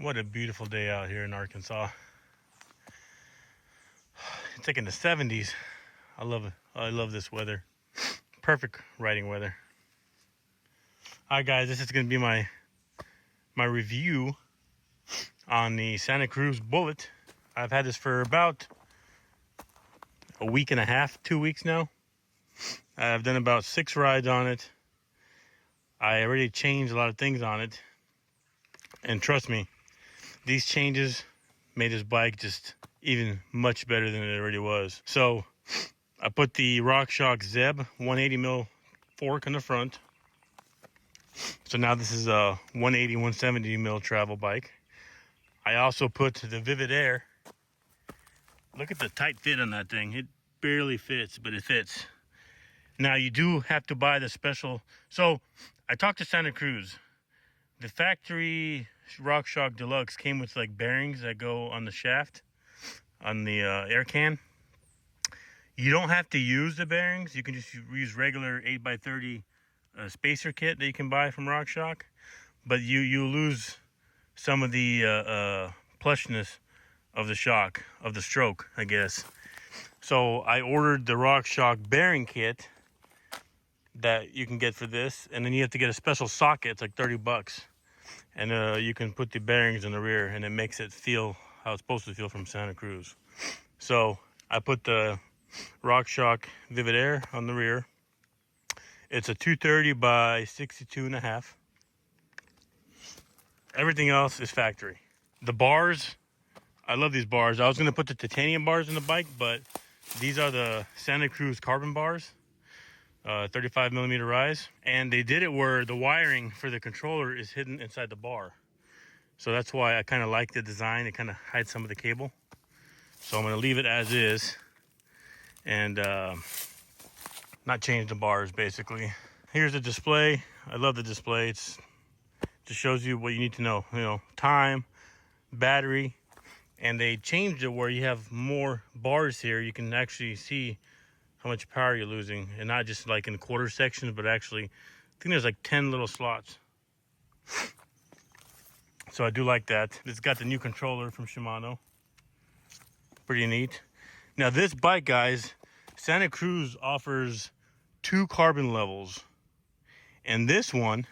What a beautiful day out here in Arkansas. It's like in the 70s. I love it. I love this weather. Perfect riding weather. Alright guys, this is going to be my review on the Santa Cruz Bullit. I've had this for about a week and a half, 2 weeks now. I've done about 6 rides on it. I already changed a lot of things on it. And trust me, these changes made this bike just even much better than it already was. So I put the RockShox Zeb 180 mil fork on the front. So now this is a 180, 170 mil travel bike. I also put the Vivid Air. Look at the tight fit on that thing. It barely fits, but it fits. Now you do have to buy the special. So I talked to Santa Cruz. The factory RockShox Deluxe came with like bearings that go on the shaft, on the air can. You don't have to use the bearings. You can just use regular 8x30 spacer kit that you can buy from RockShox. But you lose some of the plushness of the shock, of the stroke, I guess. So I ordered the RockShox bearing kit that you can get for this, and then you have to get a special socket. It's like 30 bucks. And you can put the bearings in the rear, and it makes it feel how it's supposed to feel from Santa Cruz. So I put the RockShox Vivid Air on the rear. It's a 230 by 62.5. Everything else is factory. The bars, I love these bars. I was going to put the titanium bars in the bike, but these are the Santa Cruz carbon bars. 35 millimeter rise, and they did it where the wiring for the controller is hidden inside the bar. So that's why I kind of like the design. It kind of hides some of the cable. So I'm going to leave it as is and not change the bars basically. Here's the display. I love the display. It just shows you what you need to know. You know, time, battery, and they changed it where you have more bars here. You can actually see how much power you're losing, and not just like in the quarter sections, but actually I think there's like 10 little slots. So I do like that. It's got the new controller from Shimano. Pretty neat. Now this bike, guys, Santa Cruz offers 2 carbon levels, and this one,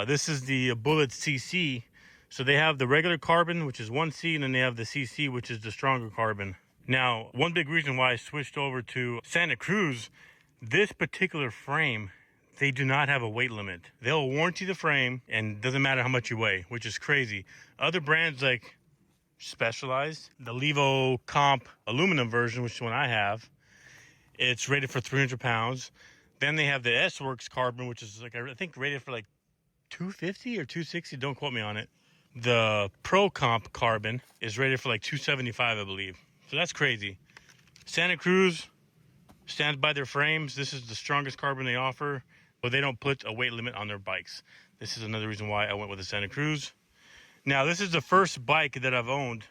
this is the Bullit CC. So they have the regular carbon, which is 1C, and then they have the CC, which is the stronger carbon. Now, one big reason why I switched over to Santa Cruz, this particular frame, they do not have a weight limit. They'll warranty the frame, and it doesn't matter how much you weigh, which is crazy. Other brands like Specialized, the Levo Comp aluminum version, which is the one I have, it's rated for 300 pounds. Then they have the S-Works carbon, which is like, I think rated for like 250 or 260, don't quote me on it. The Pro Comp carbon is rated for like 275, I believe. So that's crazy. Santa Cruz stands by their frames. This is the strongest carbon they offer, but they don't put a weight limit on their bikes. This is another reason why I went with the Santa Cruz. Now, this is the first bike that I've owned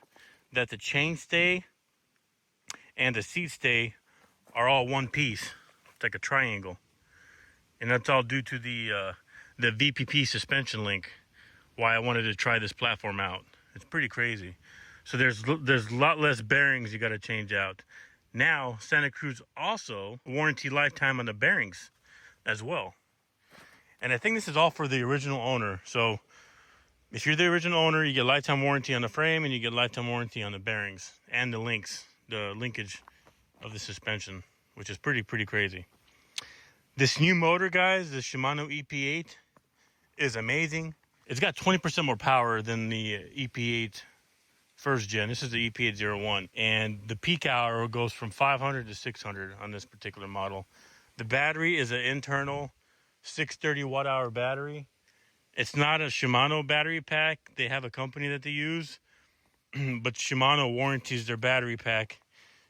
that the chainstay and the seat stay are all one piece. It's like a triangle. And that's all due to the VPP suspension link, why I wanted to try this platform out. It's pretty crazy. So there's a lot less bearings you got to change out. Now, Santa Cruz also warranty lifetime on the bearings as well. And I think this is all for the original owner. So if you're the original owner, you get lifetime warranty on the frame, and you get lifetime warranty on the bearings and the links, the linkage of the suspension, which is pretty crazy. This new motor, guys, the Shimano EP01, is amazing. It's got 20% more power than the EP08 first gen. This is the EP01, and the peak hour goes from 500 to 600 on this particular model. The battery is an internal 630 watt hour battery. It's not a Shimano battery pack. They have a company that they use, but Shimano warranties their battery pack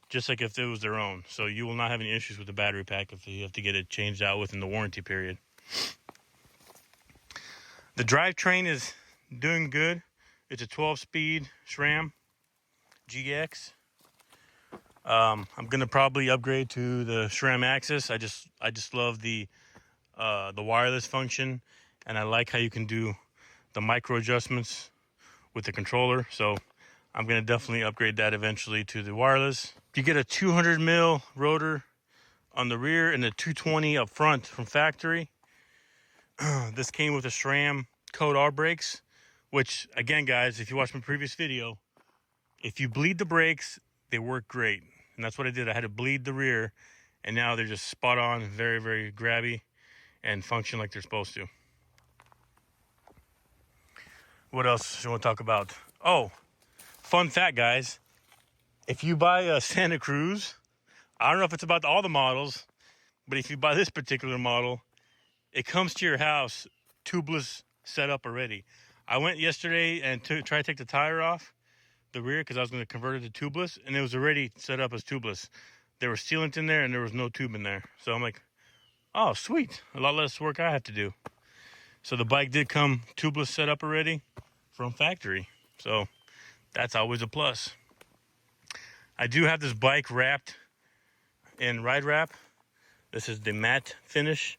just like if it was their own. So you will not have any issues with the battery pack if you have to get it changed out within the warranty period. The drivetrain is doing good. It's a 12-speed SRAM GX. I'm gonna probably upgrade to the SRAM Axis. I just love the wireless function, and I like how you can do the micro adjustments with the controller. So I'm going to definitely upgrade that eventually to the wireless. You get a 200 mil rotor on the rear and a 220 up front from factory. This came with a SRAM Code R brakes, which again, guys, if you watch my previous video, if you bleed the brakes, they work great. And that's what I did. I had to bleed the rear, and now they're just spot on, very, very grabby, and function like they're supposed to. What else do you want to talk about? Oh, fun fact, guys. If you buy a Santa Cruz, I don't know if it's about all the models, but if you buy this particular model, it comes to your house tubeless set up already. I went yesterday and tried to take the tire off the rear because I was going to convert it to tubeless, and it was already set up as tubeless. There was sealant in there and there was no tube in there. So I'm like, oh, sweet. A lot less work I have to do. So the bike did come tubeless set up already from factory. So that's always a plus. I do have this bike wrapped in ride wrap. This is the matte finish.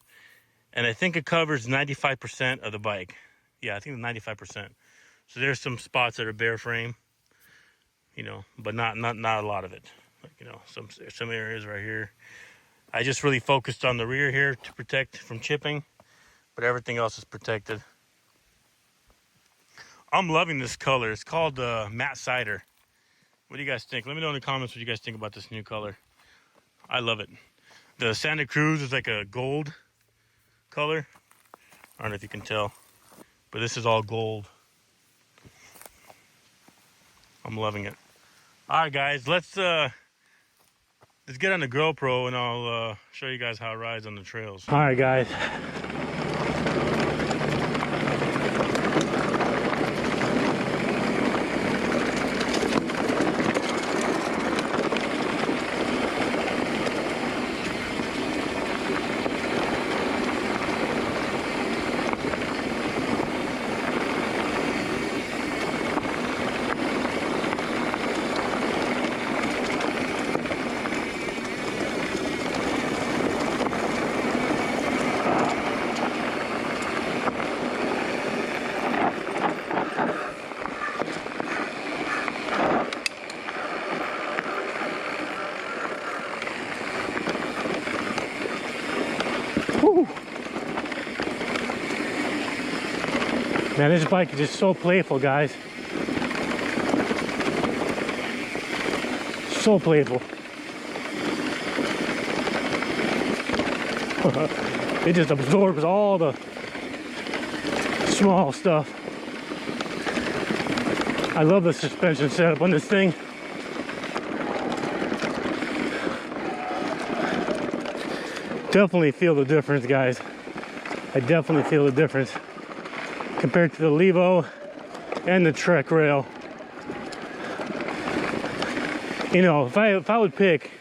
And I think it covers 95% of the bike. Yeah, I think 95%. So there's some spots that are bare frame, you know, but not a lot of it. Like, you know, some areas right here. I just really focused on the rear here to protect from chipping, but everything else is protected. I'm loving this color. It's called Matte Cider. What do you guys think? Let me know in the comments what you guys think about this new color. I love it. The Santa Cruz is like a gold color. I don't know if you can tell, but this is all gold. I'm loving it. All right, guys, let's get on the GoPro and I'll show you guys how it rides on the trails. All right, guys. Man, this bike is just so playful, guys. So playful. It just absorbs all the small stuff. I love the suspension setup on this thing. Definitely feel the difference, guys. I definitely feel the difference compared to the Levo and the Trek rail. You know, if I would pick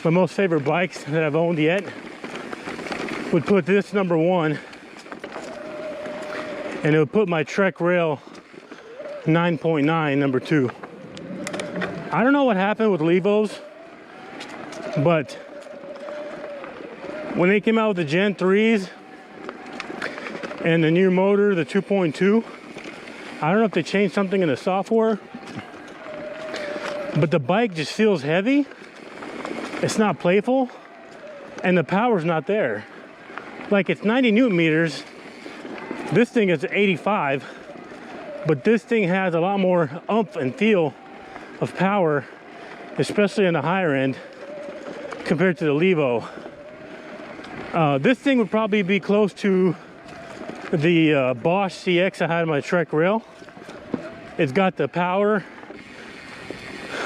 my most favorite bikes that I've owned yet, would put this number one, and it would put my Trek rail 9.9 number two. I don't know what happened with Levos, but when they came out with the Gen 3s and the new motor, the 2.2, I don't know if they changed something in the software, but the bike just feels heavy. It's not playful, and the power's not there. Like, it's 90 Newton meters. This thing is 85, but this thing has a lot more oomph and feel of power, especially on the higher end, compared to the Levo. This thing would probably be close to the Bosch CX I had on my Trek rail. It's got the power,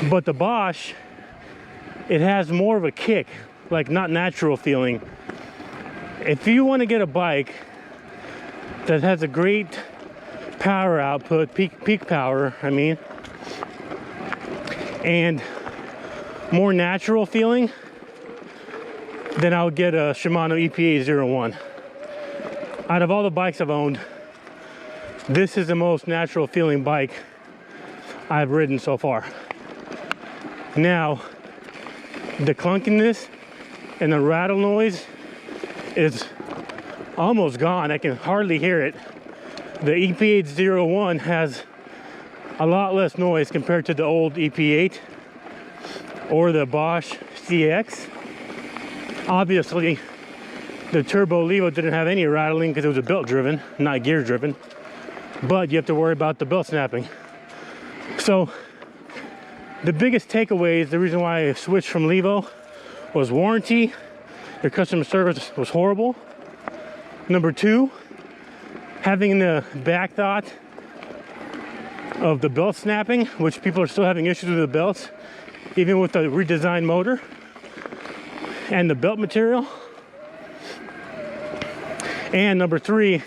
but the Bosch, it has more of a kick, like not natural feeling. If you want to get a bike that has a great power output, peak power, I mean, and more natural feeling, then I would get a Shimano EP01. Out of all the bikes I've owned, this is the most natural feeling bike I've ridden so far. Now, the clunkiness and the rattle noise is almost gone. I can hardly hear it. The EP01 has a lot less noise compared to the old EP8 or the Bosch CX. Obviously, the Turbo Levo didn't have any rattling because it was a belt driven, not gear driven. But you have to worry about the belt snapping. So the biggest takeaway is the reason why I switched from Levo was warranty. Their customer service was horrible. Number two, having the back thought of the belt snapping, which people are still having issues with the belts, even with the redesigned motor and the belt material. And number three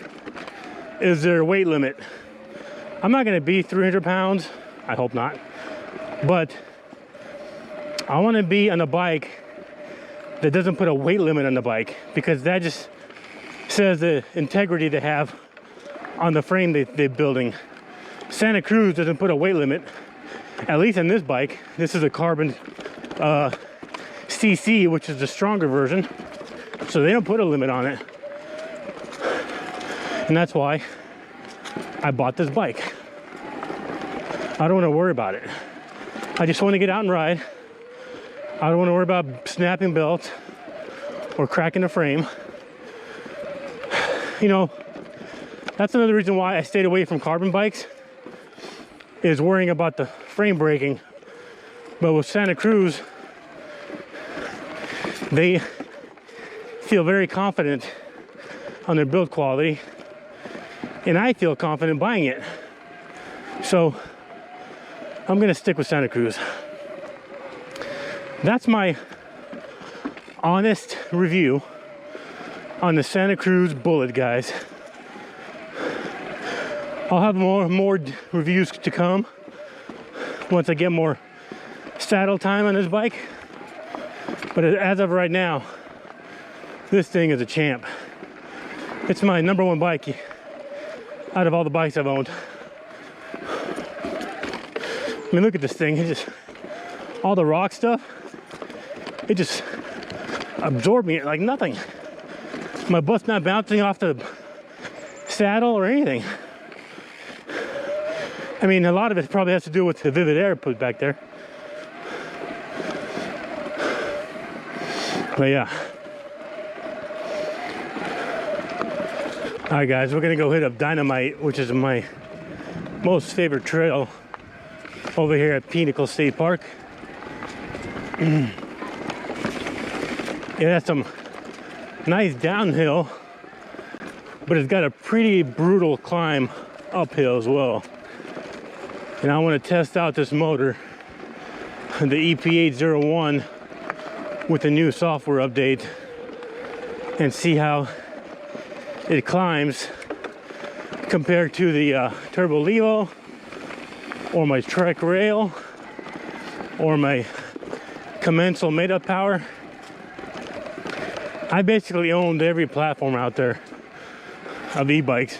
is their weight limit. I'm not gonna be 300 pounds, I hope not, but I wanna be on a bike that doesn't put a weight limit on the bike, because that just says the integrity they have on the frame they're building. Santa Cruz doesn't put a weight limit, at least on this bike. This is a carbon CC, which is the stronger version, so they don't put a limit on it. And that's why I bought this bike. I don't want to worry about it. I just want to get out and ride. I don't want to worry about snapping belts or cracking the frame. You know, that's another reason why I stayed away from carbon bikes, is worrying about the frame breaking. But with Santa Cruz, they feel very confident on their build quality, and I feel confident buying it. So I'm gonna stick with Santa Cruz. That's my honest review on the Santa Cruz Bullit, guys. I'll have more reviews to come once I get more saddle time on this bike. But as of right now, this thing is a champ. It's my #1 bike out of all the bikes I've owned. I mean, look at this thing. It just, all the rock stuff, it just absorbed me like nothing. My butt's not bouncing off the saddle or anything. I mean, a lot of it probably has to do with the Vivid Air put back there. But yeah. All right, guys, we're gonna go hit up Dynamite, which is my most favorite trail over here at Pinnacle State Park. It has some nice downhill, but it's got a pretty brutal climb uphill as well. And I want to test out this motor, the EP01, with the new software update, and see how it climbs compared to the Turbo Levo, or my Trek Rail, or my Commensal Made Up Power. I basically owned every platform out there of e-bikes.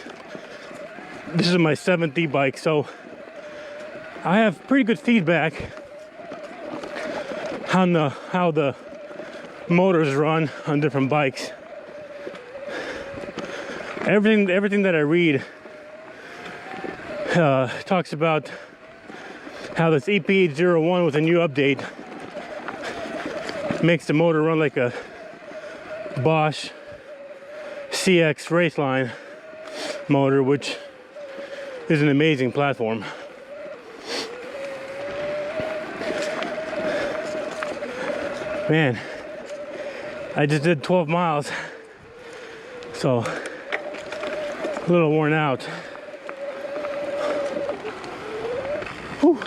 This is my 7th e-bike, so I have pretty good feedback on how the motors run on different bikes. Everything that I read talks about how this EP01 with a new update makes the motor run like a Bosch CX Raceline motor, which is an amazing platform. Man, I just did 12 miles, so a little worn out. Whew.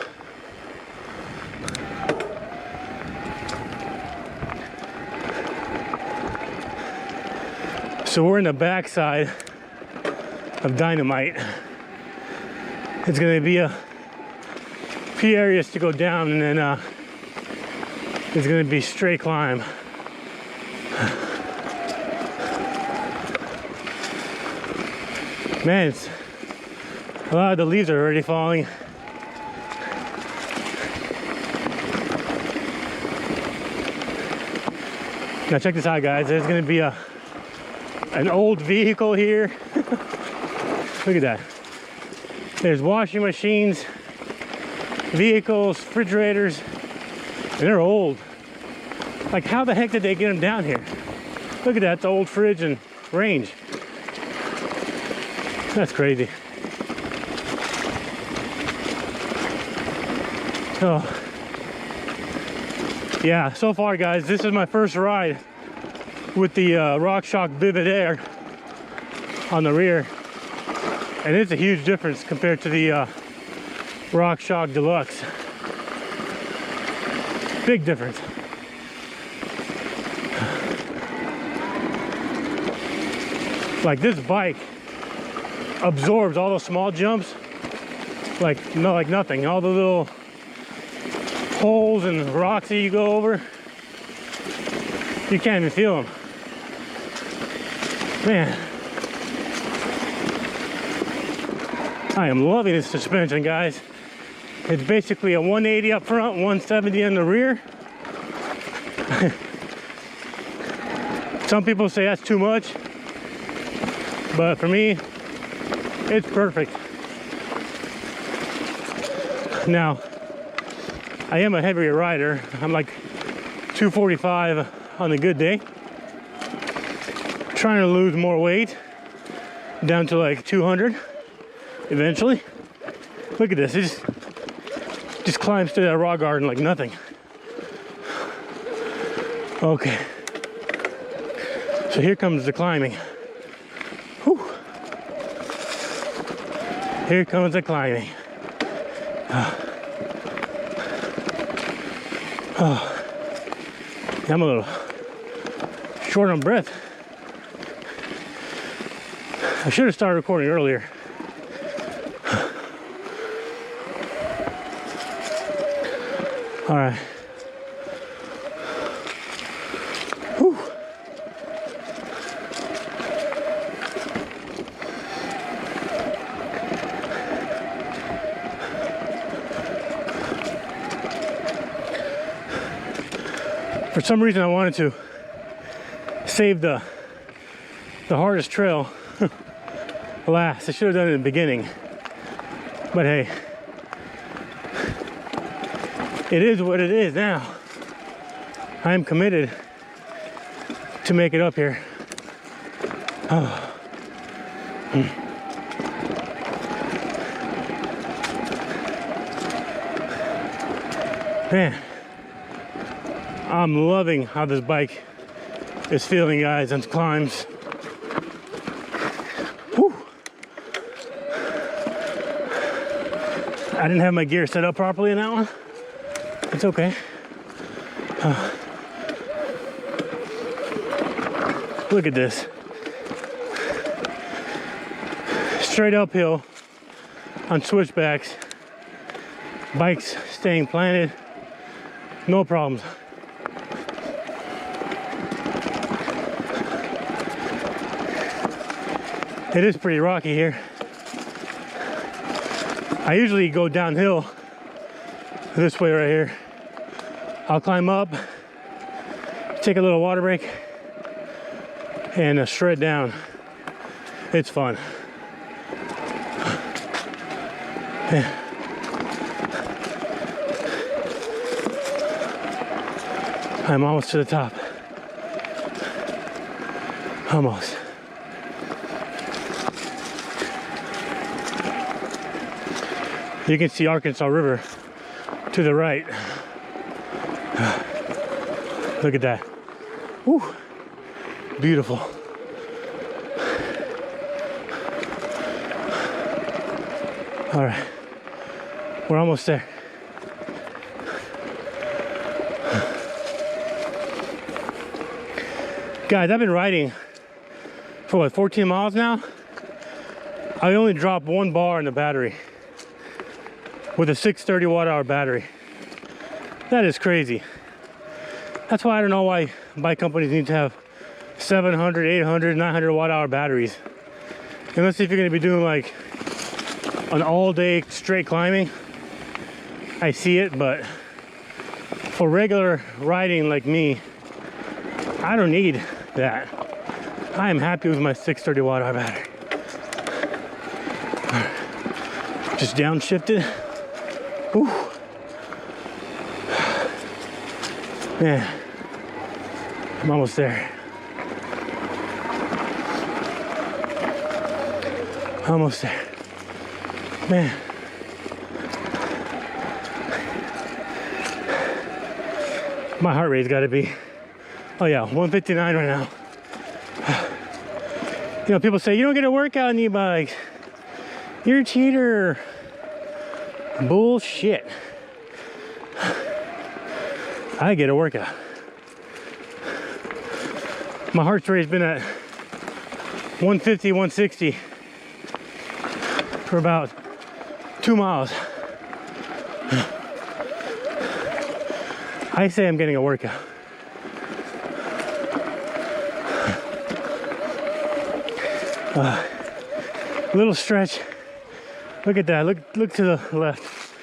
So we're in the backside of Dynamite. It's gonna be a few areas to go down, and then it's gonna be straight climb. Man, a lot of the leaves are already falling. Now check this out, guys. There's gonna be an old vehicle here. Look at that. There's washing machines vehicles, refrigerators, and they're old. Like, how the heck did they get them down here? Look at that, the old fridge and range. That's crazy. So, yeah, so far, guys, this is my first ride with the RockShox Vivid Air on the rear. And it's a huge difference compared to the RockShox Deluxe. Big difference. Like, this bike absorbs all those small jumps like nothing. All the little holes and rocks that you go over, you can't even feel them. Man, I am loving this suspension, guys. It's basically a 180 up front, 170 in the rear. Some people say that's too much, but for me, it's perfect. Now, I am a heavier rider. I'm like 245 on a good day. Trying to lose more weight, down to like 200 eventually. Look at this, it just climbs through that rock garden like nothing. Okay, so here comes the climbing. Whew. Here comes the climbing. I'm a little short on breath. I should have started recording earlier. All right. Whew. For some reason, I wanted to save the hardest trail last. I should have done it in the beginning, but hey, it is what it is now. I am committed to make it up here. Oh. Man, I'm loving how this bike is feeling, guys, on climbs. Whew. I didn't have my gear set up properly in that one. It's okay. Look at this. Straight uphill on switchbacks. Bikes staying planted. No problems. It is pretty rocky here. I usually go downhill this way right here. I'll climb up, take a little water break, and shred down. It's fun. Yeah. I'm almost to the top. Almost. You can see Arkansas River to the right. Look at that. Woo. Beautiful. All right, we're almost there. Guys, I've been riding for what, 14 miles now? I only dropped 1 bar in the battery with a 630 watt-hour battery. That is crazy. That's why I don't know why bike companies need to have 700, 800, 900 watt-hour batteries. Unless if you're gonna be doing like an all-day straight climbing, I see it, but for regular riding like me, I don't need that. I am happy with my 630 watt-hour battery. Just downshifted. Ooh, Man, I'm almost there. Almost there. Man. My heart rate's gotta be, oh yeah, 159 right now. You know, people say, you don't get a workout on e-bikes. You're a cheater. Bullshit. I get a workout. My heart rate's been at 150, 160 for about 2 miles. I say I'm getting a workout. Little stretch. Look at that. Look to the left.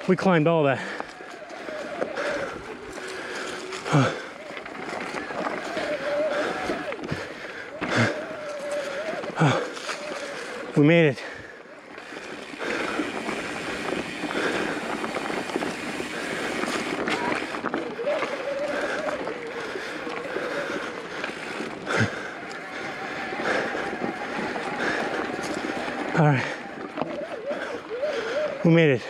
We climbed all that. We made it. All right. We made it.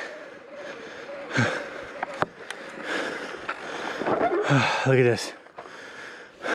Look at this.